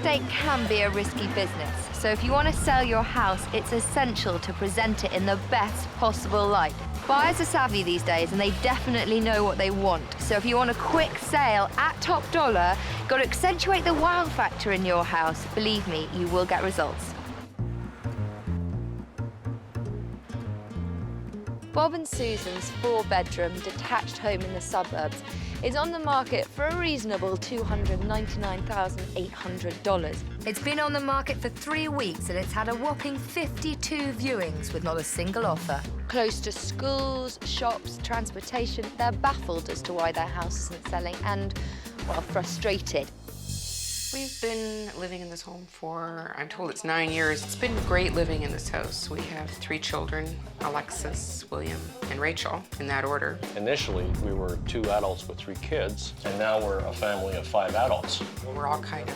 estate can be a risky business, so if you want to sell your house, it's essential to present it in the best possible light. Buyers are savvy these days, and they definitely know what they want. So if you want a quick sale at top dollar, you've got to accentuate the wow factor in your house. Believe me, you will get results. Bob and Susan's 4-bedroom detached home in the suburbs is on the market for a reasonable $299,800. It's been on the market for 3 weeks and it's had a whopping 52 viewings with not a single offer. Close to schools, shops, transportation, they're baffled as to why their house isn't selling and, well, frustrated. We've been living in this home for, I'm told it's 9 years. It's been great living in this house. We have 3 children, Alexis, William, and Rachel, in that order. Initially, we were 2 adults with 3 kids, and now we're a family of 5 adults. We're all kind of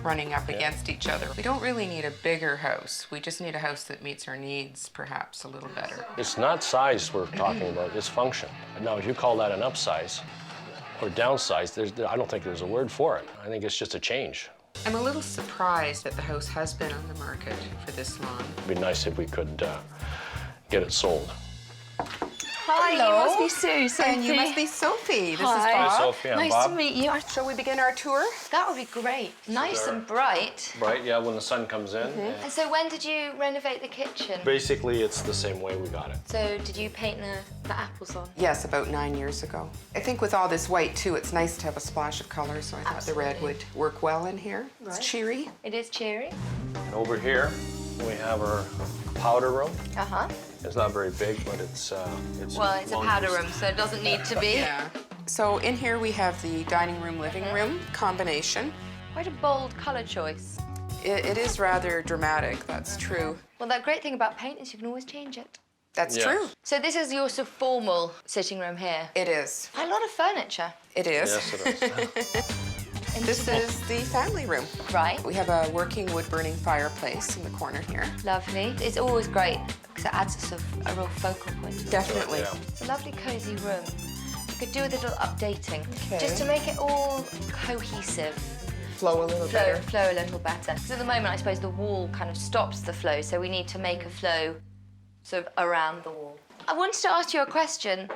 running up against each other. We don't really need a bigger house. We just need a house that meets our needs, perhaps, a little better. It's not size we're talking about, it's function. Now, if you call that an upsize, or downsize, I don't think there's a word for it. I think it's just a change. I'm a little surprised that the house has been on the market for this long. It'd be nice if we could get it sold. Hi, Hello. you must be Sue, Sofie. And you must be Sofie. This Hi. is Bob. Hi, Sofie, I'm Nice Bob. to meet you. Shall we begin our tour? That would be great. Nice and bright. Right, yeah, when the sun comes in. And so when did you renovate the kitchen? Basically, it's the same way we got it. So did you paint the apples on? Yes, about 9 years ago. I think with all this white, too, it's nice to have a splash of color, so I thought the red would work well in here. It's cheery. It is cheery. And over here, we have our powder room. Uh-huh. It's not very big, but it's Well, it's a long powder use. room, so it doesn't need to be. Yeah. So in here we have the dining room, living room combination. Quite a bold colour choice. It is rather dramatic, that's true. Well, that great thing about paint is you can always change it. That's Yes. true. So this is your sort of formal sitting room here. It is. A lot of furniture. It is. Yes, it is. This is the family room. Right. We have a working wood-burning fireplace in the corner here. Lovely. It's always great because it adds a sort of a real focal point. Definitely. Yeah. It's a lovely, cosy room. You could do with a little updating, Okay. just to make it all cohesive. Flow a little better. Flow a little better. Because at the moment, I suppose the wall kind of stops the flow, so we need to make a flow sort of around the wall. I wanted to ask you a question.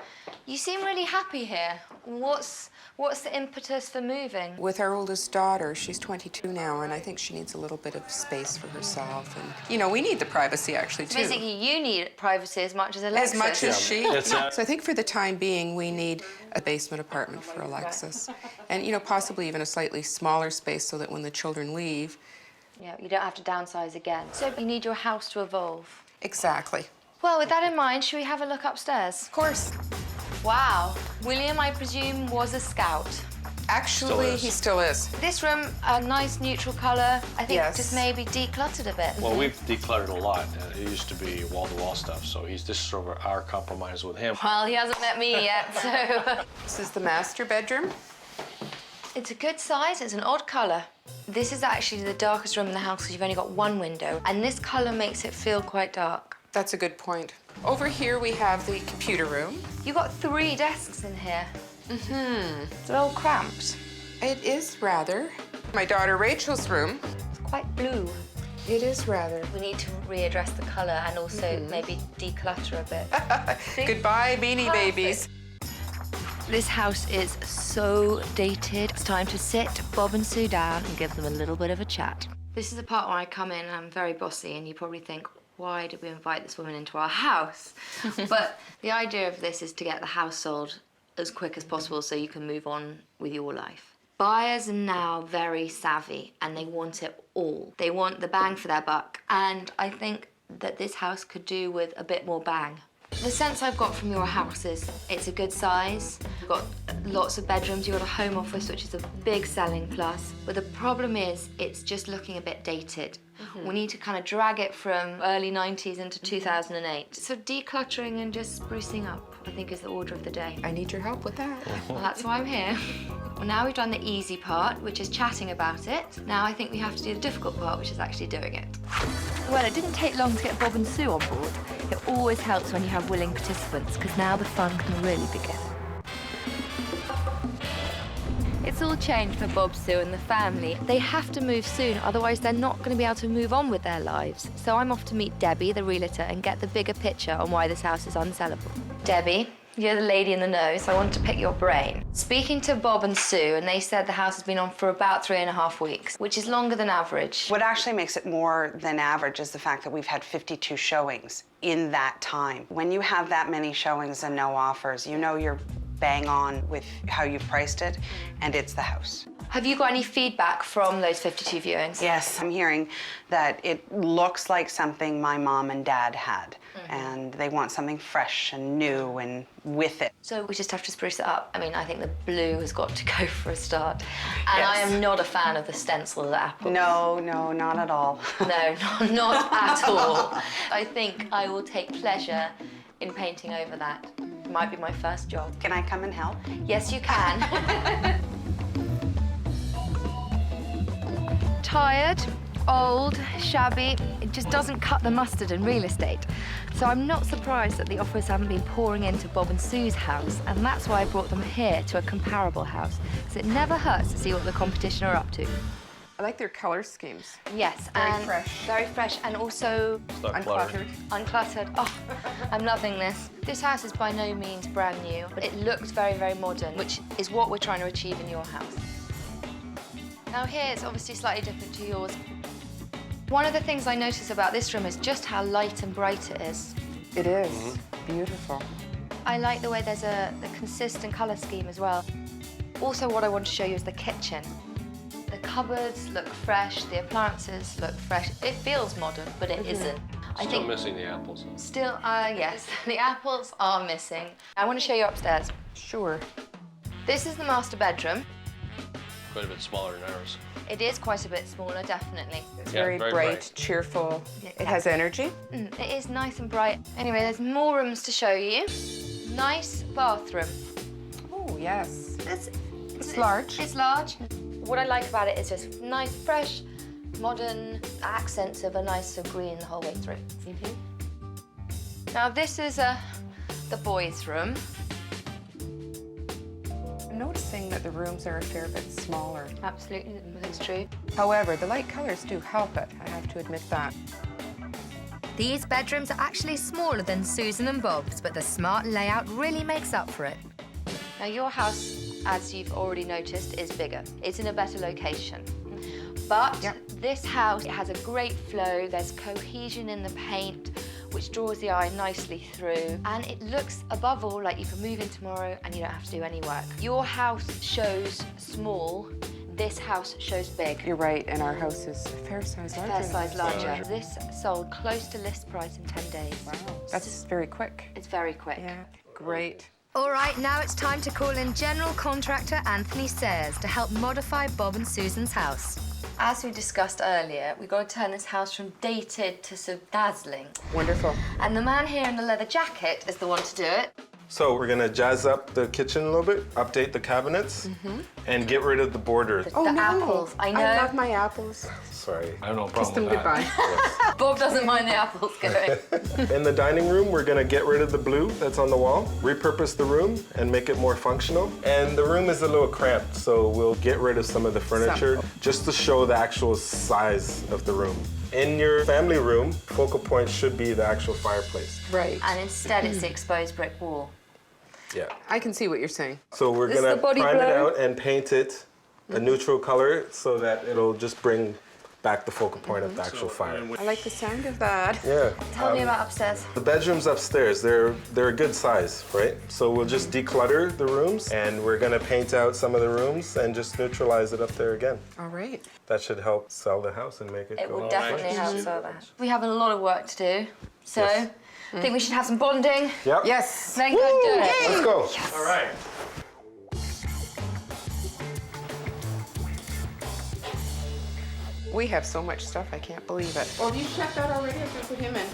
You seem really happy here. What's the impetus for moving? With our oldest daughter, she's 22 now, and I think she needs a little bit of space for herself. And, you know, we need the privacy, actually, too. Basically, you need privacy as much as Alexis. As much as she. It's, So I think for the time being, we need a basement apartment for Alexis. And, you know, possibly even a slightly smaller space so that when the children leave. Yeah, you don't have to downsize again. So you need your house to evolve. Exactly. Well, with that in mind, should we have a look upstairs? Of course. Wow. William, I presume, was a scout. Actually, he still is. This room, a nice neutral colour. I think Yes. just maybe decluttered a bit. Well, we've decluttered a lot. It used to be wall-to-wall stuff, so this is sort of our compromise with him. Well, he hasn't met me yet, so... This is the master bedroom. It's a good size, it's an odd colour. This is actually the darkest room in the house because you've only got one window, and this colour makes it feel quite dark. That's a good point. Over here, we have the computer room. You've got 3 desks in here. They're all cramped. It is rather. My daughter Rachel's room. It's quite blue. It is rather. We need to readdress the colour and also maybe declutter a bit. Goodbye, Beanie Babies. This house is so dated. It's time to sit Bob and Sue down and give them a little bit of a chat. This is the part where I come in and I'm very bossy and you probably think, why did we invite this woman into our house? But the idea of this is to get the house sold as quick as possible so you can move on with your life. Buyers are now very savvy and they want it all. They want the bang for their buck. And I think that this house could do with a bit more bang. The sense I've got from your house is it's a good size. You've got lots of bedrooms. You've got a home office, which is a big selling plus. But the problem is it's just looking a bit dated. We need to kind of drag it from early 90s into 2008. So decluttering and just sprucing up, I think, is the order of the day. I need your help with that. Well, that's why I'm here. Well, now we've done the easy part, which is chatting about it. Now I think we have to do the difficult part, which is actually doing it. Well, it didn't take long to get Bob and Sue on board. It always helps when you have willing participants, because now the fun can really begin. It's it's all changed for Bob, Sue and the family. They have to move soon, otherwise they're not going to be able to move on with their lives. So I'm off to meet Debbie, the realtor, and get the bigger picture on why this house is unsellable. Debbie, you're the lady in the know, so I want to pick your brain. Speaking to Bob and Sue, and they said the house has been on for about 3.5 weeks, which is longer than average. What actually makes it more than average is the fact that we've had 52 showings in that time. When you have that many showings and no offers, you know you're bang on with how you've priced it, and it's the house. Have you got any feedback from those 52 viewings? Yes, I'm hearing that it looks like something my mom and dad had, and they want something fresh and new and with it. So we just have to spruce it up. I mean, I think the blue has got to go for a start. And I am not a fan of the stencil of the apples. No, no, not at all. No, not at all. I think I will take pleasure in painting over that. It might be my first job. Can I come and help? Yes, you can. Tired, old, shabby, it just doesn't cut the mustard in real estate. So I'm not surprised that the offers haven't been pouring into Bob and Sue's house, and that's why I brought them here to a comparable house, because it never hurts to see what the competition are up to. I like their color schemes. Yes, Very and fresh. very fresh, and also It's not cluttered. uncluttered. Oh, I'm loving this. This house is by no means brand new, but it looks very, very modern, which is what we're trying to achieve in your house. Now here, it's obviously slightly different to yours. One of the things I notice about this room is just how light and bright it is. It is beautiful. I like the way there's a consistent colour scheme as well. Also, what I want to show you is the kitchen. The cupboards look fresh, the appliances look fresh. It feels modern, but it isn't. Still missing the apples. Still, yes, the apples are missing. I want to show you upstairs. Sure. This is the master bedroom. Quite a bit smaller than ours. It is quite a bit smaller, definitely. It's Yeah, very very bright, bright. cheerful. Yeah. It has energy. It is nice and bright. Anyway, there's more rooms to show you. Nice bathroom. Oh, yes. It's large. It's large. What I like about it is just nice, fresh, modern accents of a nicer green the whole way through. Now this is the boys' room. I'm noticing that the rooms are a fair bit smaller. Absolutely, that's true. However, the light colors do help it. I have to admit that. These bedrooms are actually smaller than Susan and Bob's, but the smart layout really makes up for it. Now your house, as you've already noticed, is bigger. It's in a better location. But this house, it has a great flow. There's cohesion in the paint, which draws the eye nicely through. And it looks, above all, like you can move in tomorrow and you don't have to do any work. Your house shows small. This house shows big. You're right, and our house is a fair size larger. Fair size than larger. Larger. This sold close to list price in 10 days. Wow, that's very quick. It's very quick. Yeah, great. All right, now it's time to call in general contractor Anthony Sayers to help modify Bob and Susan's house. As we discussed earlier, we've got to turn this house from dated to sort of dazzling. Wonderful. And the man here in the leather jacket is the one to do it. So we're gonna jazz up the kitchen a little bit, update the cabinets, and get rid of the borders. Oh, The no. apples, I know. I love my apples. Sorry. I have no Kiss problem them with that. goodbye. Bob doesn't mind the apples going. In the dining room, we're gonna get rid of the blue that's on the wall, repurpose the room, and make it more functional. And the room is a little cramped, so we'll get rid of some of the furniture just to show the actual size of the room. In your family room, focal point should be the actual fireplace. Right. And instead it's the exposed brick wall. Yeah. I can see what you're saying. So we're This is gonna the body prime it blow. out and paint it a neutral color so that it'll just bring back the focal point of the actual fire. I like the sound of that. Yeah. Tell me about upstairs. The bedrooms upstairs, they're a good size, right? So we'll just declutter the rooms and we're gonna paint out some of the rooms and just neutralize it up there again. All right. That should help sell the house and make it It go. will definitely help sell the house. We have a lot of work to do, so I think we should have some bonding. Yep. Yes. Then go do it. Let's go. All right. We have so much stuff, I can't believe it. Oh, have you checked that already? I was gonna put him in.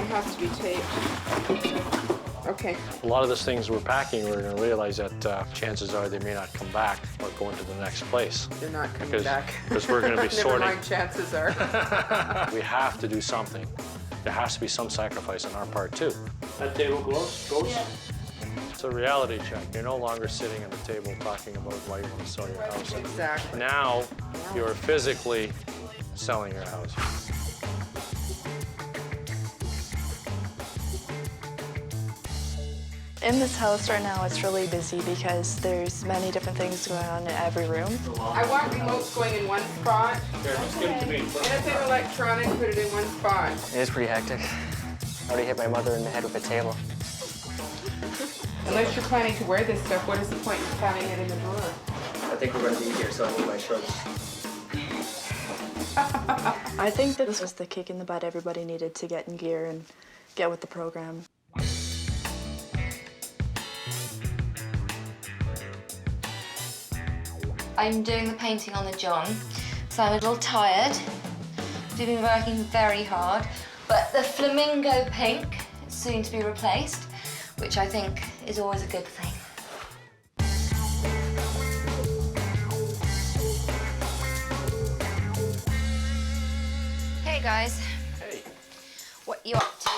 It has to be taped. Okay. A lot of these things we're packing, we're going to realize that chances are they may not come back or go into the next place. They're not coming Because- back. because we're gonna be Never sorting. mind, chances are. We have to do something. There has to be some sacrifice on our part too. That table goes? It's a reality check. You're no longer sitting at the table talking about why you want to sell your house. Exactly. Now, you're physically selling your house. In this house right now, it's really busy because there's many different things going on in every room. I want remotes going in one spot. Here, just give it to me. Anything electronic, put it in one spot. It is pretty hectic. I already hit my mother in the head with a table. Unless you're planning to wear this stuff, what is the point of having it in the drawer? I think we're going to be here, so I need my shorts. I think that this was the kick in the butt everybody needed to get in gear and get with the program. I'm doing the painting on the John, so I'm a little tired. We've been working very hard, but the flamingo pink is soon to be replaced, which I think is always a good thing. Hey guys. Hey. What you up to?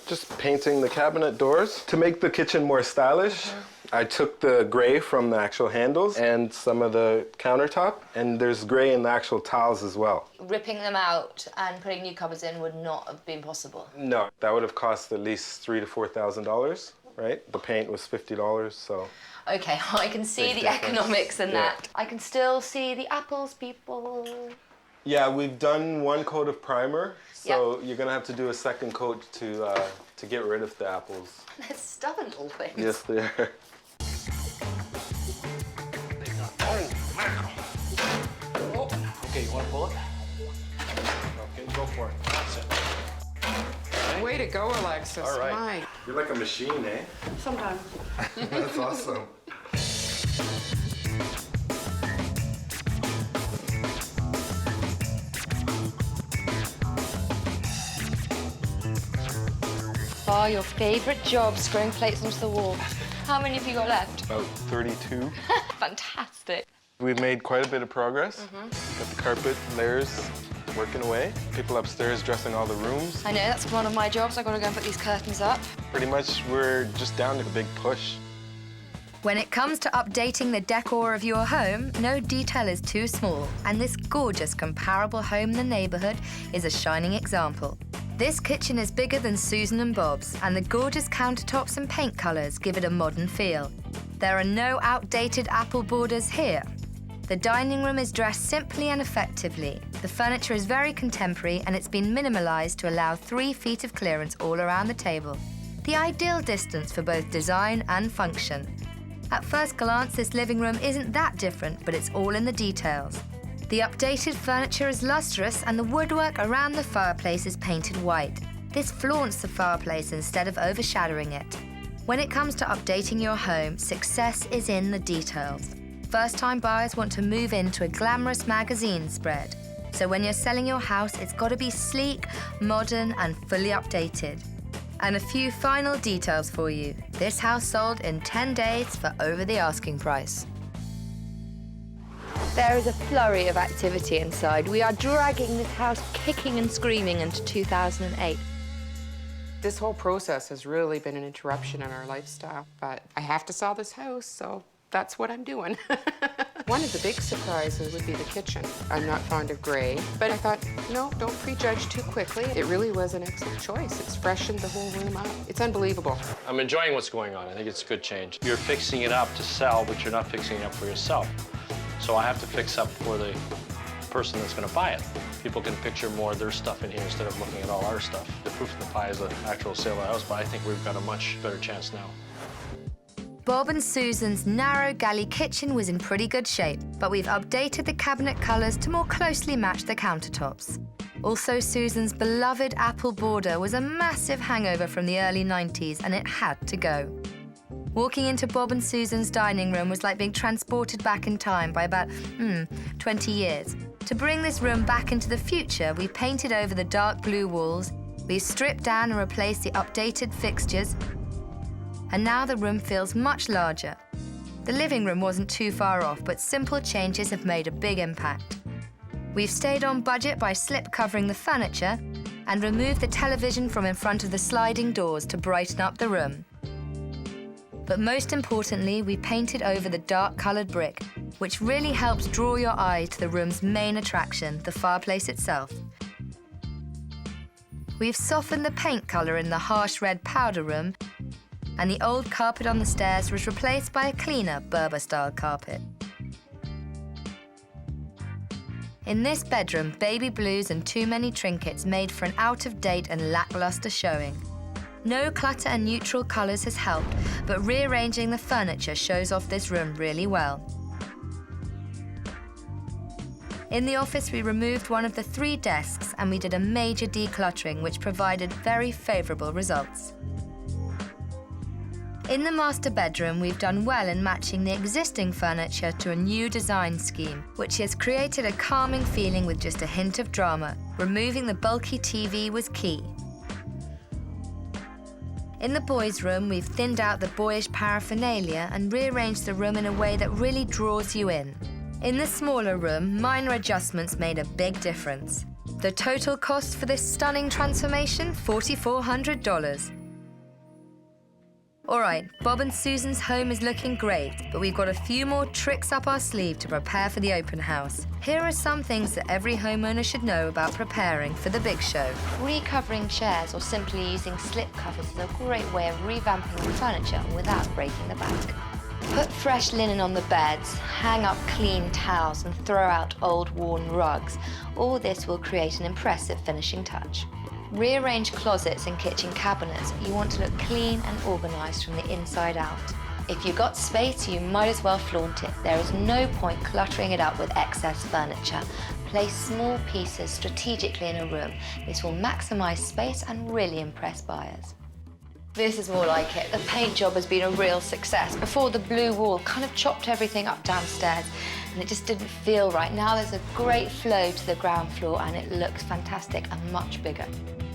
Just painting the cabinet doors. To make the kitchen more stylish, I took the gray from the actual handles and some of the countertop, and there's gray in the actual tiles as well. Ripping them out and putting new cupboards in would not have been possible. No, that would have cost at least $3,000 to $4,000, right? The paint was $50, so. Okay, I can see Big the difference. economics in Yeah. that. I can still see the apples, people. Yeah, we've done one coat of primer, so you're gonna have to do a second coat to get rid of the apples. They're stubborn little things. Yes, they are. Okay, you want to pull it? Okay, go for it. That's it. Way to go, Alexis. All right. My. You're like a machine, eh? Sometimes. That's awesome. Oh, your favourite job, screwing plates onto the wall. How many have you got left? About 32. Fantastic. We've made quite a bit of progress. Got the carpet layers working away. People upstairs dressing all the rooms. I know, that's one of my jobs. I've got to go and put these curtains up. Pretty much we're just down to the big push. When it comes to updating the decor of your home, no detail is too small, and this gorgeous comparable home in the neighbourhood is a shining example. This kitchen is bigger than Susan and Bob's, and the gorgeous countertops and paint colours give it a modern feel. There are no outdated apple borders here. The dining room is dressed simply and effectively. The furniture is very contemporary, and it's been minimalised to allow 3 feet of clearance all around the table. The ideal distance for both design and function. At first glance, this living room isn't that different, but it's all in the details. The updated furniture is lustrous, and the woodwork around the fireplace is painted white. This flaunts the fireplace instead of overshadowing it. When it comes to updating your home, success is in the details. First-time buyers want to move into a glamorous magazine spread. So when you're selling your house, it's got to be sleek, modern, and fully updated. And a few final details for you. This house sold in 10 days for over the asking price. There is a flurry of activity inside. We are dragging this house kicking and screaming into 2008. This whole process has really been an interruption in our lifestyle, but I have to sell this house, so that's what I'm doing. One of the big surprises would be the kitchen. I'm not fond of gray, but I thought, no, don't prejudge too quickly. It really was an excellent choice. It's freshened the whole room up. It's unbelievable. I'm enjoying what's going on. I think it's a good change. You're fixing it up to sell, but you're not fixing it up for yourself. So I have to fix up for the person that's going to buy it. People can picture more of their stuff in here instead of looking at all our stuff. The proof in the pie is the actual sale of the house, but I think we've got a much better chance now. Bob and Susan's narrow galley kitchen was in pretty good shape, but we've updated the cabinet colours to more closely match the countertops. Also, Susan's beloved apple border was a massive hangover from the early 90s, and it had to go. Walking into Bob and Susan's dining room was like being transported back in time by about, 20 years. To bring this room back into the future, we painted over the dark blue walls, we stripped down and replaced the updated fixtures, and now the room feels much larger. The living room wasn't too far off, but simple changes have made a big impact. We've stayed on budget by slip covering the furniture and removed the television from in front of the sliding doors to brighten up the room. But most importantly, we painted over the dark-coloured brick, which really helps draw your eye to the room's main attraction, the fireplace itself. We've softened the paint colour in the harsh red powder room, and the old carpet on the stairs was replaced by a cleaner Berber-style carpet. In this bedroom, baby blues and too many trinkets made for an out-of-date and lacklustre showing. No clutter and neutral colours has helped, but rearranging the furniture shows off this room really well. In the office, we removed one of the 3 desks and we did a major decluttering, which provided very favourable results. In the master bedroom, we've done well in matching the existing furniture to a new design scheme, which has created a calming feeling with just a hint of drama. Removing the bulky TV was key. In the boys' room, we've thinned out the boyish paraphernalia and rearranged the room in a way that really draws you in. In the smaller room, minor adjustments made a big difference. The total cost for this stunning transformation, $4,400. All right, Bob and Susan's home is looking great, but we've got a few more tricks up our sleeve to prepare for the open house. Here are some things that every homeowner should know about preparing for the big show. Recovering chairs or simply using slip covers is a great way of revamping the furniture without breaking the bank. Put fresh linen on the beds, hang up clean towels and throw out old worn rugs. All this will create an impressive finishing touch. Rearrange closets and kitchen cabinets. You want to look clean and organised from the inside out. If you've got space, you might as well flaunt it. There is no point cluttering it up with excess furniture. Place small pieces strategically in a room. This will maximise space and really impress buyers. This is more like it. The paint job has been a real success. Before, the blue wall kind of chopped everything up downstairs and it just didn't feel right. Now there's a great flow to the ground floor and it looks fantastic and much bigger.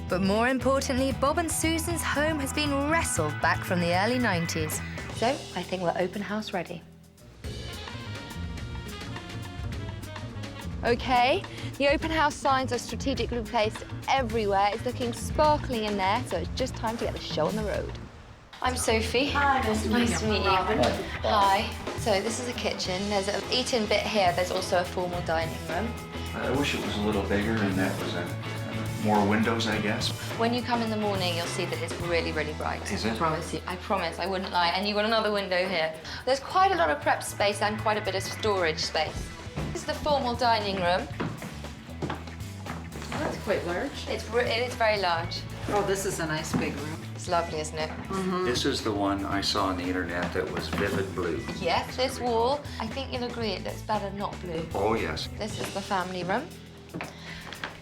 But more importantly, Bob and Susan's home has been wrestled back from the early 90s. So I think we're open house ready. Okay, the open house signs are strategically placed everywhere. It's looking sparkly in there, so it's just time to get the show on the road. I'm Sophie. Hi, nice to meet you. Hi. So this is a kitchen. There's an eat-in bit here. There's also a formal dining room. I wish it was a little bigger and that was more windows, I guess. When you come in the morning, you'll see that it's really, really bright. Is it? I promise you. I promise, I wouldn't lie. And you've got another window here. There's quite a lot of prep space and quite a bit of storage space. This is the formal dining room. That's quite large. It is very large. Oh, this is a nice big room. It's lovely, isn't it? This is the one I saw on the internet that was vivid blue. Yes, this wall, I think you'll agree it looks better not blue. Oh, yes. This is the family room.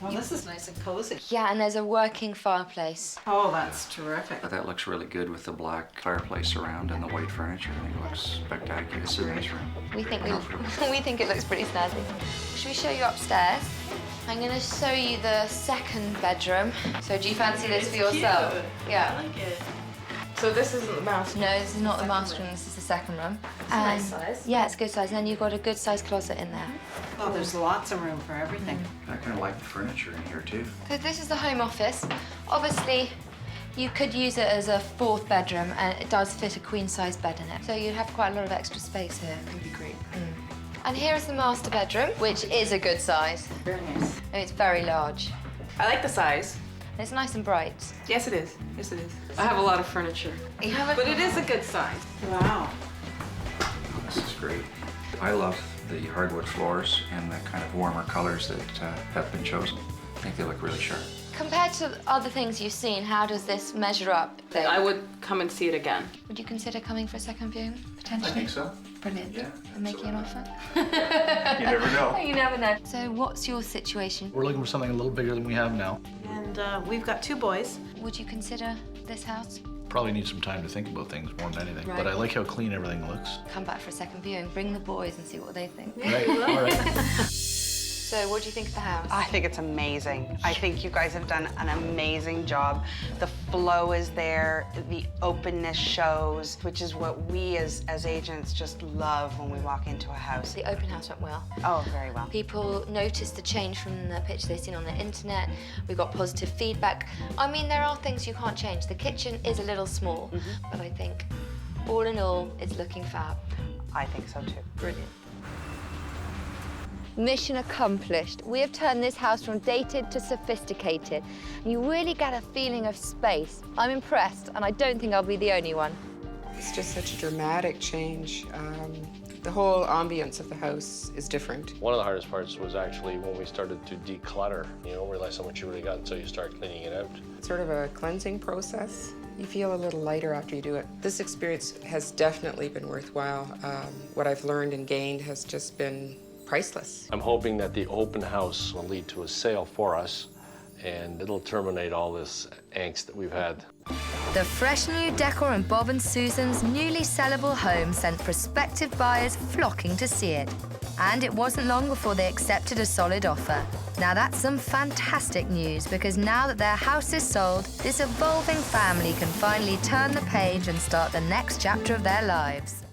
Well, this is nice and cozy. Yeah, and there's a working fireplace. Oh, that's terrific. That looks really good with the black fireplace around and the white furniture. I think it looks spectacular. It's a nice room. We think it looks pretty snazzy. Should we show you upstairs? I'm going to show you the second bedroom. So do you fancy this for yourself? Cute. Yeah. I like it. So this isn't the master? No, this is not the master room. This is the second room. It's a nice size. Yeah, it's good size. And then you've got a good size closet in there. Oh, there's lots of room for everything. I kind of like the furniture in here, too. So this is the home office. Obviously, you could use it as a fourth bedroom, and it does fit a queen-size bed in it. So you have quite a lot of extra space here. That'd be great. And here is the master bedroom, which is a good size. Very nice. And it's very large. I like the size. And it's nice and bright. Yes, it is. Yes, it is. I have a lot of furniture, You have but it is a good size. Wow. Oh, this is great. I love the hardwood floors and the kind of warmer colors that have been chosen. I think they look really sharp. Compared to other things you've seen, how does this measure up? I would come and see it again. Would you consider coming for a second viewing, potentially? I think so. Brilliant. Yeah, And making an offer? You never know. You never know. So what's your situation? We're looking for something a little bigger than we have now. And we've got 2 boys. Would you consider this house? Probably need some time to think about things more than anything, but I like how clean everything looks. Come back for a second viewing, bring the boys and see what they think. Right, all right. So what do you think of the house? I think it's amazing. I think you guys have done an amazing job. The flow is there, the openness shows, which is what we as agents just love when we walk into a house. The open house went well. Oh, very well. People noticed the change from the picture they've seen on the internet. We got positive feedback. I mean, there are things you can't change. The kitchen is a little small, but I think all in all, it's looking fab. I think so too. Brilliant. Mission accomplished. We have turned this house from dated to sophisticated. You really get a feeling of space. I'm impressed, and I don't think I'll be the only one. It's just such a dramatic change. The whole ambience of the house is different. One of the hardest parts was actually when we started to declutter. You don't realize how much you really got until you start cleaning it out. It's sort of a cleansing process. You feel a little lighter after you do it. This experience has definitely been worthwhile. What I've learned and gained has just been priceless. I'm hoping that the open house will lead to a sale for us, and it'll terminate all this angst that we've had. The fresh new decor in Bob and Susan's newly sellable home sent prospective buyers flocking to see it. And it wasn't long before they accepted a solid offer. Now that's some fantastic news, because now that their house is sold, this evolving family can finally turn the page and start the next chapter of their lives.